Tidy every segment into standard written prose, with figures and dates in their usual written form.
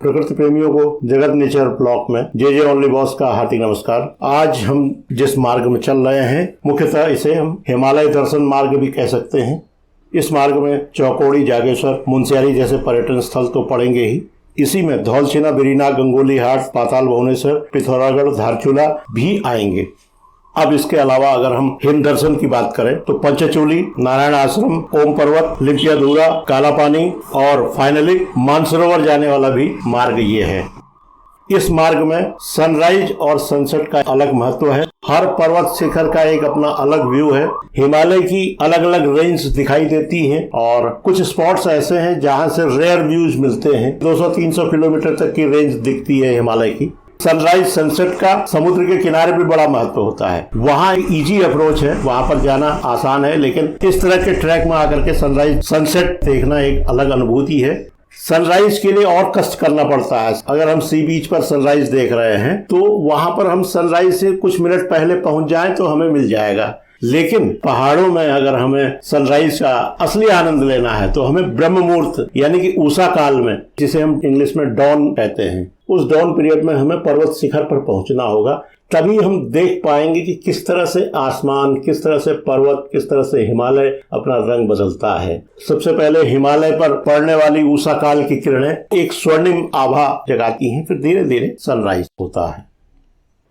प्रकृति प्रेमियों को जगत नेचर ब्लॉक में जे ओनली बॉस का हार्दिक नमस्कार। आज हम जिस मार्ग में चल रहे हैं मुख्यतः इसे हम हिमालय दर्शन मार्ग भी कह सकते हैं। इस मार्ग में चौकोड़ी, जागेश्वर, मुनस्यारी जैसे पर्यटन स्थल तो पड़ेंगे ही। इसी में धौलछिना, बिरीना, गंगोली हाट, पाताल भुवनेश्वर, पिथौरागढ़, धारचूला भी आएंगे। अब इसके अलावा अगर हम हिम दर्शन की बात करें तो पंचचूली, नारायण आश्रम, ओम पर्वत, लिम्पियाधूरा, काला पानी और फाइनली मानसरोवर जाने वाला भी मार्ग ये है। इस मार्ग में सनराइज और सनसेट का अलग महत्व है। हर पर्वत शिखर का एक अपना अलग व्यू है। हिमालय की अलग अलग रेंज दिखाई देती हैं और कुछ स्पॉट्स ऐसे हैं जहां से रेयर व्यूज मिलते हैं। 200-300 किलोमीटर तक की रेंज दिखती है हिमालय की। सनराइज सनसेट का समुद्र के किनारे भी बड़ा महत्व होता है। वहाँ इजी अप्रोच है, वहाँ पर जाना आसान है, लेकिन इस तरह के ट्रैक में आकर के सनराइज सनसेट देखना एक अलग अनुभूति है। सनराइज के लिए और कष्ट करना पड़ता है। अगर हम सी बीच पर सनराइज देख रहे हैं तो वहां पर हम सनराइज से कुछ मिनट पहले पहुंच जाएं तो हमें मिल जाएगा, लेकिन पहाड़ों में अगर हमें सनराइज का असली आनंद लेना है तो हमें ब्रह्म मुहूर्त यानी कि उषा काल में, जिसे हम इंग्लिश में डॉन कहते हैं, उस डॉन पीरियड में हमें पर्वत शिखर पर पहुंचना होगा। तभी हम देख पाएंगे कि किस तरह से आसमान, किस तरह से पर्वत, किस तरह से हिमालय अपना रंग बदलता है। सबसे पहले हिमालय पर पड़ने वाली उषा काल की किरणें एक स्वर्णिम आभा जगाती हैं, फिर धीरे धीरे सनराइज होता है।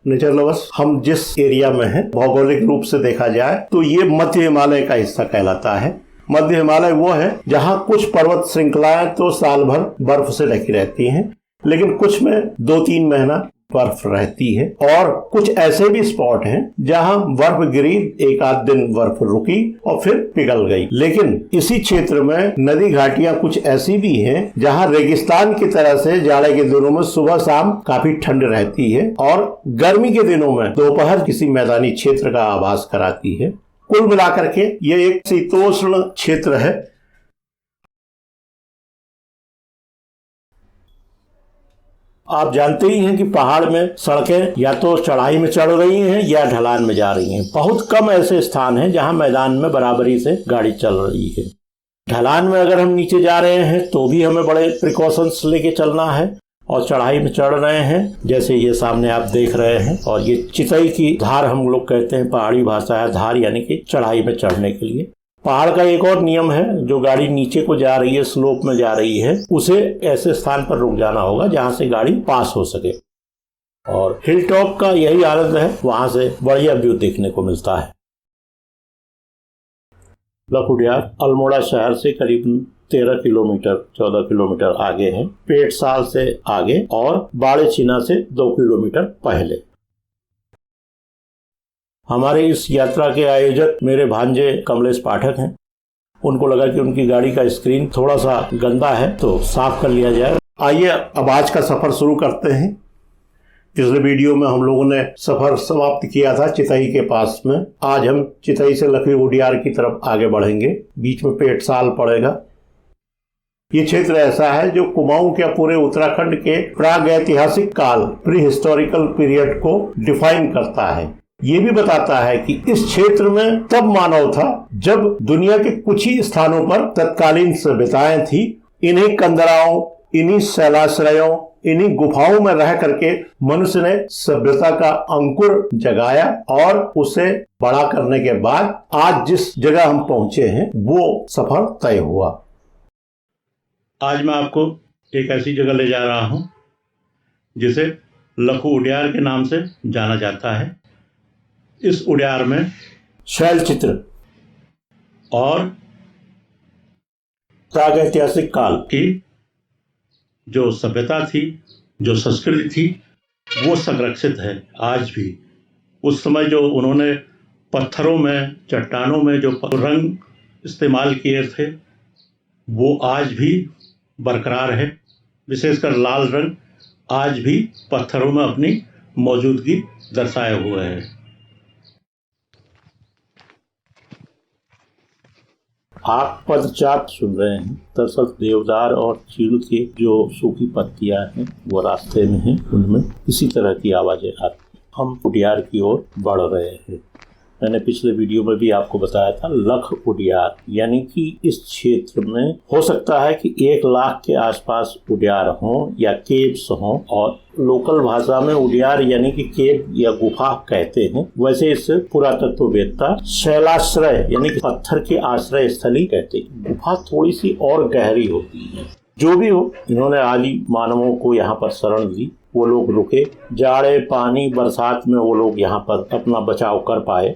नेचर लवर्स, हम जिस एरिया में हैं भौगोलिक रूप से देखा जाए तो ये मध्य हिमालय का हिस्सा कहलाता है। मध्य हिमालय वो है जहाँ कुछ पर्वत श्रृंखलाएं तो साल भर बर्फ से ढकी रहती हैं, लेकिन कुछ में 2-3 महीना बर्फ रहती है और कुछ ऐसे भी स्पॉट हैं जहां बर्फ गिरी, एक आध दिन बर्फ रुकी और फिर पिघल गई। लेकिन इसी क्षेत्र में नदी घाटियां कुछ ऐसी भी हैं जहां रेगिस्तान की तरह से जाड़े के दिनों में सुबह शाम काफी ठंड रहती है और गर्मी के दिनों में दोपहर किसी मैदानी क्षेत्र का आभास कराती है। कुल मिलाकर के ये एक शीतोष्ण क्षेत्र है। आप जानते ही हैं कि पहाड़ में सड़कें या तो चढ़ाई में चढ़ रही हैं या ढलान में जा रही हैं। बहुत कम ऐसे स्थान हैं जहां मैदान में बराबरी से गाड़ी चल रही है। ढलान में अगर हम नीचे जा रहे हैं तो भी हमें बड़े प्रिकॉशंस लेके चलना है, और चढ़ाई में चढ़ रहे हैं जैसे ये सामने आप देख रहे हैं, और ये चितई की धार हम लोग कहते हैं, पहाड़ी भाषा है धार, यानी कि चढ़ाई में चढ़ने के लिए। पहाड़ का एक और नियम है, जो गाड़ी नीचे को जा रही है, स्लोप में जा रही है, उसे ऐसे स्थान पर रुक जाना होगा जहां से गाड़ी पास हो सके। और हिल टॉप का यही आनंद है, वहां से बढ़िया व्यू देखने को मिलता है। लखुडियार अल्मोड़ा शहर से करीब 14 किलोमीटर आगे है, पेटसाल से आगे और बाड़ेछिना से 2 किलोमीटर पहले। हमारे इस यात्रा के आयोजक मेरे भांजे कमलेश पाठक हैं। उनको लगा कि उनकी गाड़ी का स्क्रीन थोड़ा सा गंदा है तो साफ कर लिया जाए। आइए अब आज का सफर शुरू करते हैं। पिछले वीडियो में हम लोगों ने सफर समाप्त किया था चितई के पास में। आज हम चितई से लखुडियार की तरफ आगे बढ़ेंगे। बीच में पेटसाल पड़ेगा। ये क्षेत्र ऐसा है जो कुमाऊं के पूरे उत्तराखंड के प्रागैतिहासिक काल, प्री हिस्टोरिकल पीरियड को डिफाइन करता है। ये भी बताता है कि इस क्षेत्र में तब मानव था जब दुनिया के कुछ ही स्थानों पर तत्कालीन सभ्यताएं थी। इन्हीं कंदराओं, इन्हीं शैलाश्रयों, इन्हीं गुफाओं में रह करके मनुष्य ने सभ्यता का अंकुर जगाया और उसे बड़ा करने के बाद आज जिस जगह हम पहुंचे हैं वो सफर तय हुआ। आज मैं आपको एक ऐसी जगह ले जा रहा हूं जिसे लखू उडियार के नाम से जाना जाता है। इस उडियार में शैल चित्र और प्रागैतिहासिक काल की जो सभ्यता थी, जो संस्कृति थी, वो संरक्षित है आज भी। उस समय जो उन्होंने पत्थरों में, चट्टानों में जो रंग इस्तेमाल किए थे वो आज भी बरकरार है। विशेषकर लाल रंग आज भी पत्थरों में अपनी मौजूदगी दर्शाए हुए है। आप पदचाप सुन रहे हैं। दरअसल देवदार और चीड़ की जो सूखी पत्तियां हैं वो रास्ते में हैं, उनमें इसी तरह की आवाजें आती हैं। हम उडियार की ओर बढ़ रहे हैं। मैंने पिछले वीडियो में भी आपको बताया था, लख उडियार, यानी कि इस क्षेत्र में हो सकता है कि 1 लाख के आसपास उडियार हों या केव्स हों, और लोकल भाषा में उडियार यानी कि केव या गुफा कहते हैं। वैसे इस पुरातत्ववेत्ता शैलाश्रय यानी कि पत्थर के आश्रय स्थली कहते हैं। गुफा थोड़ी सी और गहरी होती है। जो भी हो, इन्होंने आदि मानवों को यहाँ पर शरण दी। वो लोग रुके, जाड़े, पानी, बरसात में वो लोग यहाँ पर अपना बचाव कर पाए।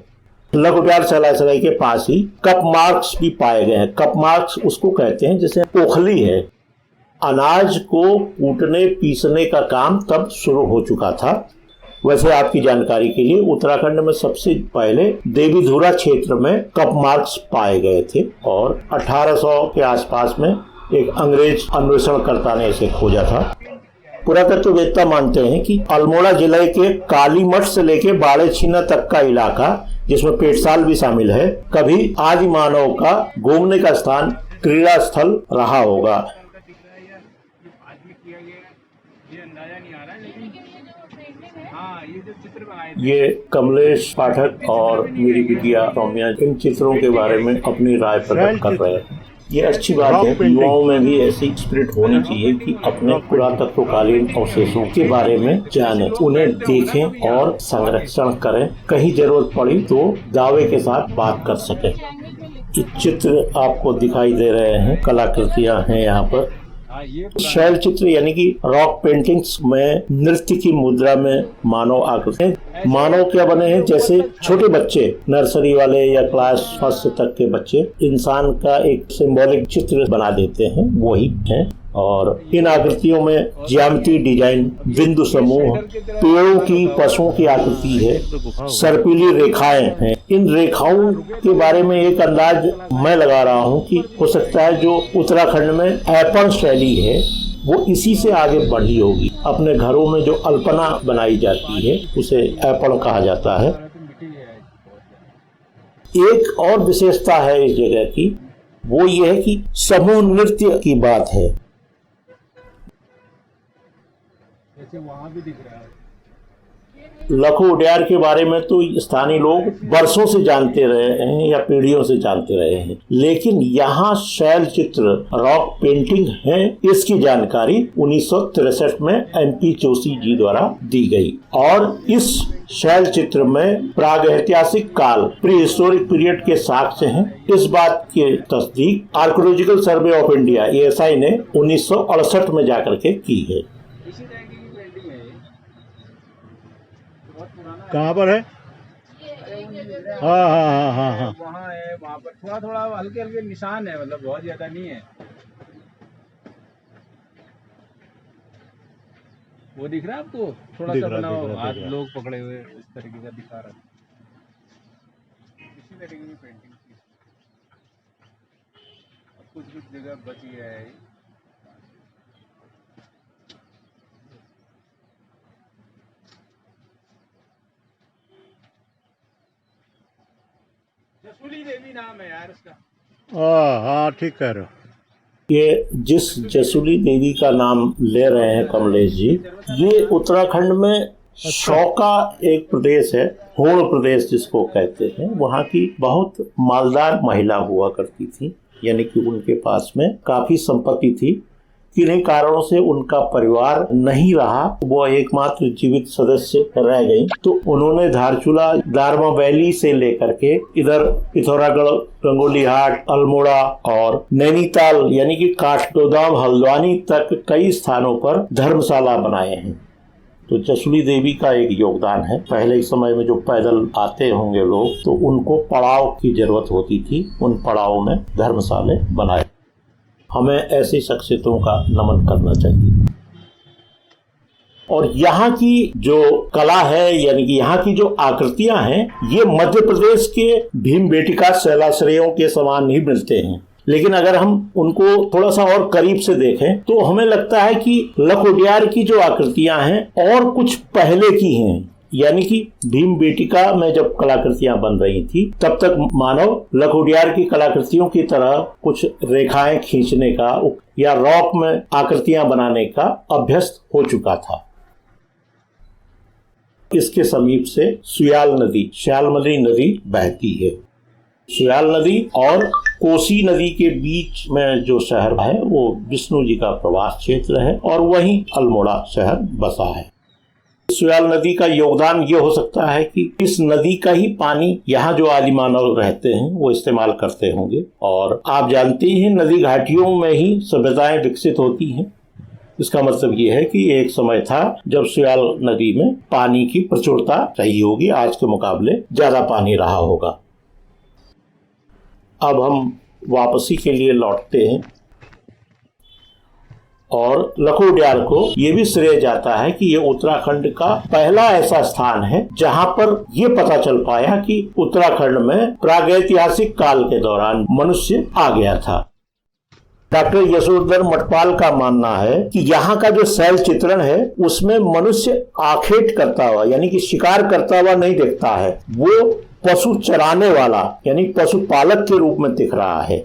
लख उडियार शैलाश्रय के पास ही कप मार्क्स भी पाए गए हैं। कप मार्क्स उसको कहते हैं जैसे ओखली है। अनाज को कूटने पीसने का काम तब शुरू हो चुका था। वैसे आपकी जानकारी के लिए उत्तराखंड में सबसे पहले देवीधुरा क्षेत्र में कप मार्क्स पाए गए थे, और 1800 के आसपास में एक अंग्रेज अन्वेषणकर्ता ने इसे खोजा था। पुरातत्ववेत्ता मानते हैं कि अल्मोड़ा जिले के कालीमठ से लेके बाड़े छीना तक का इलाका, जिसमें पेटसाल भी शामिल है, कभी आदि मानव का घूमने का स्थान, क्रीड़ा स्थल रहा होगा। ये कमलेश पाठक और मेरी बिटिया सौम्या इन चित्रों के बारे में अपनी राय प्रकट कर रहे हैं। ये अच्छी बात है। युवाओं में भी ऐसी स्पिरिट होनी चाहिए कि अपने पुरातत्वकालीन अवशेषों के बारे में जानें, उन्हें देखें और संरक्षण करें। कहीं जरूरत पड़ी तो दावे के साथ बात कर सकें। ये चित्र आपको दिखाई दे रहे हैं, कलाकृतियां हैं यहाँ पर। शैल चित्र यानी कि रॉक पेंटिंग्स में नृत्य की मुद्रा में मानव आकृति। मानव क्या बने हैं, जैसे छोटे बच्चे, नर्सरी वाले या क्लास 1 तक के बच्चे इंसान का एक सिंबॉलिक चित्र बना देते हैं, वही है। और इन आकृतियों में ज्यामिति, डिजाइन, बिंदु समूह, पेड़ों की, पशुओं की आकृति है, सर्पिली रेखाएं हैं। इन रेखाओं के बारे में एक अंदाज मैं लगा रहा हूँ कि हो सकता है जो उत्तराखंड में ऐपण शैली है वो इसी से आगे बढ़ी होगी। अपने घरों में जो अल्पना बनाई जाती है उसे ऐपण कहा जाता है। एक और विशेषता है इस जगह की, वो ये है कि समूह नृत्य की बात है। वहां भी दिख रहा है। लख उडियार के बारे में तो स्थानीय लोग वर्षों से जानते रहे हैं या पीढ़ियों से जानते रहे हैं, लेकिन यहाँ शैल चित्र, रॉक पेंटिंग है, इसकी जानकारी 1963 में MP जोशी जी द्वारा दी गई। और इस शैल चित्र में प्रागैतिहासिक काल, प्री हिस्टोरिक पीरियड के साक्ष्य हैं। इस बात की तस्दीक archaeological survey of India ASI ने 1968 में जाकर के की है। कहाँ पर है? हाँ हाँ हाँ हाँ, वहाँ है। वहाँ पर थोड़ा थोड़ा हल्के हल्के निशान है, मतलब बहुत ज्यादा नहीं है। वो दिख रहा है आपको? थोड़ा सा बना हाथ लोग पकड़े हुए इस तरीके का दिखा रहा है। इसी तरीके की पेंटिंग की कुछ कुछ जगह बची है। जसूली देवी नाम है यार इसका। हाँ ठीक कह रहे हो। ये जिस जसूली देवी का नाम ले रहे हैं कमलेश जी, ये उत्तराखंड में शौका एक प्रदेश है, होड़ प्रदेश जिसको कहते हैं। वहाँ की बहुत मालदार महिला हुआ करती थी, यानी कि उनके पास में काफी संपत्ति थी। किन्हीं कारणों से उनका परिवार नहीं रहा, वो एकमात्र जीवित सदस्य रह गई। तो उन्होंने धारचूला, दारमा वैली से लेकर के इधर पिथौरागढ़, गंगोलीहाट, अल्मोड़ा और नैनीताल यानी कि काठगोदाम, हल्द्वानी तक कई स्थानों पर धर्मशाला बनाए हैं। तो जसूली देवी का एक योगदान है। पहले के समय में जो पैदल आते होंगे लोग, तो उनको पड़ाव की जरूरत होती थी, उन पड़ावों में धर्मशाले बनाए। हमें ऐसी शख्सियतों का नमन करना चाहिए। और यहाँ की जो कला है, यानी कि यहाँ की जो आकृतियां हैं, ये मध्य प्रदेश के भीमबेटका शैलाश्रयों के समान ही मिलते हैं। लेकिन अगर हम उनको थोड़ा सा और करीब से देखें तो हमें लगता है कि लख उडियार की जो आकृतियां हैं और कुछ पहले की हैं। यानी कि भीमबेटका में जब कलाकृतियां बन रही थी, तब तक मानव लख उडियार की कलाकृतियों की तरह कुछ रेखाएं खींचने का या रॉक में आकृतियां बनाने का अभ्यस्त हो चुका था। इसके समीप से श्यालमली नदी बहती है। सुयाल नदी और कोसी नदी के बीच में जो शहर है वो विष्णु जी का प्रवास क्षेत्र है और वहीं अल्मोड़ा शहर बसा है। सुयाल नदी का योगदान ये हो सकता है कि इस नदी का ही पानी यहाँ जो आदि मानव रहते हैं वो इस्तेमाल करते होंगे, और आप जानते हैं नदी घाटियों में ही सभ्यताएं विकसित होती हैं। इसका मतलब ये है कि एक समय था जब सुयाल नदी में पानी की प्रचुरता रही होगी, आज के मुकाबले ज्यादा पानी रहा होगा। अब हम वापसी के लिए लौटते हैं और लखोटियार को ये भी श्रेय जाता है कि ये उत्तराखंड का पहला ऐसा स्थान है जहां पर ये पता चल पाया कि उत्तराखंड में प्रागैतिहासिक काल के दौरान मनुष्य आ गया था। डॉक्टर यशोधर मटपाल का मानना है कि यहाँ का जो शैल चित्रण है उसमें मनुष्य आखेट करता हुआ यानी कि शिकार करता हुआ नहीं दिखता है, वो पशु चराने वाला यानी पशुपालक के रूप में दिख रहा है।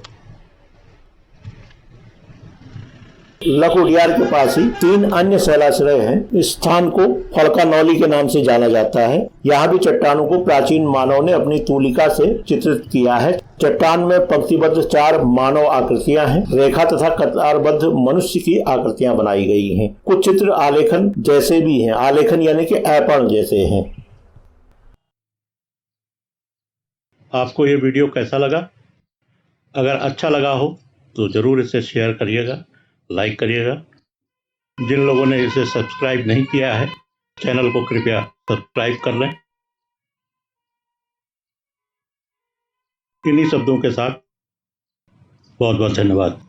लखोटियार के पास ही 3 अन्य शैलाश्रय हैं। इस स्थान को फड़कानौली के नाम से जाना जाता है। यहाँ भी चट्टानों को प्राचीन मानव ने अपनी तूलिका से चित्रित किया है। चट्टान में पंक्तिबद्ध 4 मानव आकृतियां हैं। रेखा तथा कतारबद्ध मनुष्य की आकृतियां बनाई गई हैं। कुछ चित्र आलेखन जैसे भी हैं, आलेखन यानी कि ऐपण जैसे हैं। आपको ये वीडियो कैसा लगा? अगर अच्छा लगा हो तो ज़रूर इसे शेयर करिएगा, लाइक करिएगा। जिन लोगों ने इसे सब्सक्राइब नहीं किया है, चैनल को कृपया सब्सक्राइब कर लें। इन्हीं शब्दों के साथ बहुत बहुत धन्यवाद।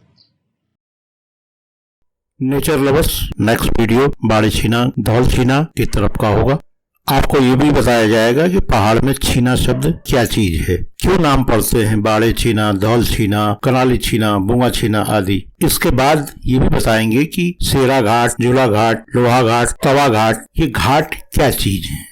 Nature lovers, next video Barichhina Dhaulchhina की तरफ का होगा। आपको ये भी बताया जाएगा कि पहाड़ में छीना शब्द क्या चीज है, क्यों नाम पड़ते हैं बाड़ीछीना, धौलछीना, कनाली छीना, बुंगा छीना आदि। इसके बाद ये भी बताएंगे कि सेरा घाट, झूला घाट, लोहा घाट, तवा घाट, ये घाट क्या चीज है।